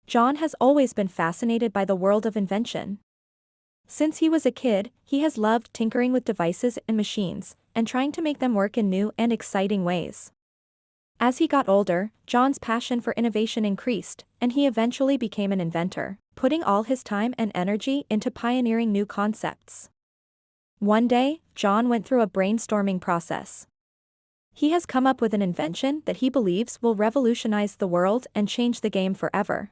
John has always been fascinated by the world of invention. Since he was a kid, he has loved tinkering with devices and machines, and trying to make them work in new and exciting ways. As he got older, John's passion for innovation increased, and he eventually became an inventor, putting all his time and energy into pioneering new concepts. One day, John went through a brainstorming process. He has come up with an invention that he believes will revolutionize the world and change the game forever.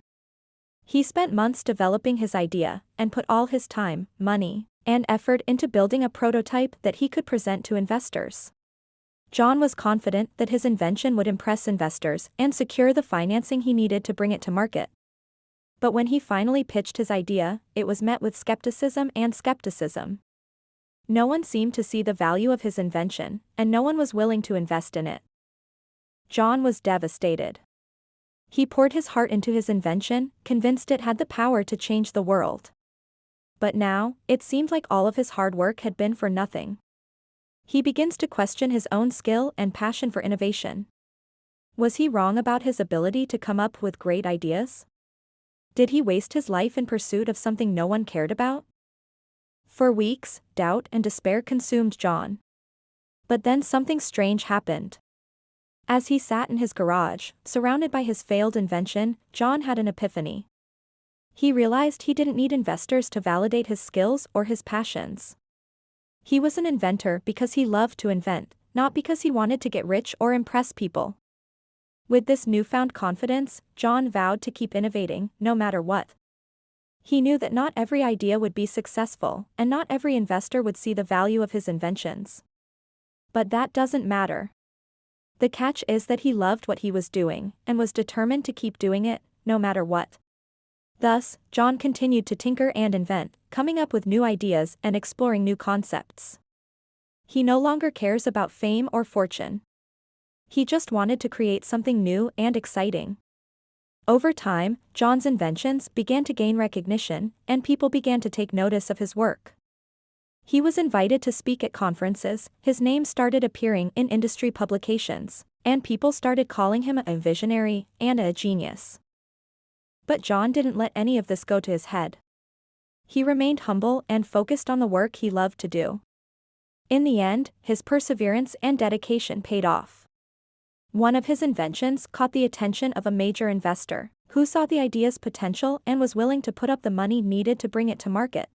He spent months developing his idea, and put all his time, money, and effort into building a prototype that he could present to investors. John was confident that his invention would impress investors and secure the financing he needed to bring it to market. But when he finally pitched his idea, it was met with skepticism. No one seemed to see the value of his invention, and no one was willing to invest in it. John was devastated. He poured his heart into his invention, convinced it had the power to change the world. But now, it seemed like all of his hard work had been for nothing. He begins to question his own skill and passion for innovation. Was he wrong about his ability to come up with great ideas? Did he waste his life in pursuit of something no one cared about? For weeks, doubt and despair consumed John. But then something strange happened. As he sat in his garage, surrounded by his failed invention, John had an epiphany. He realized he didn't need investors to validate his skills or his passions. He was an inventor because he loved to invent, not because he wanted to get rich or impress people. With this newfound confidence, John vowed to keep innovating, no matter what. He knew that not every idea would be successful, and not every investor would see the value of his inventions. But that doesn't matter. The catch is that he loved what he was doing, and was determined to keep doing it, no matter what. Thus, John continued to tinker and invent, coming up with new ideas and exploring new concepts. He no longer cares about fame or fortune. He just wanted to create something new and exciting. Over time, John's inventions began to gain recognition, and people began to take notice of his work. He was invited to speak at conferences, his name started appearing in industry publications, and people started calling him a visionary and a genius. But John didn't let any of this go to his head. He remained humble and focused on the work he loved to do. In the end, his perseverance and dedication paid off. One of his inventions caught the attention of a major investor, who saw the idea's potential and was willing to put up the money needed to bring it to market.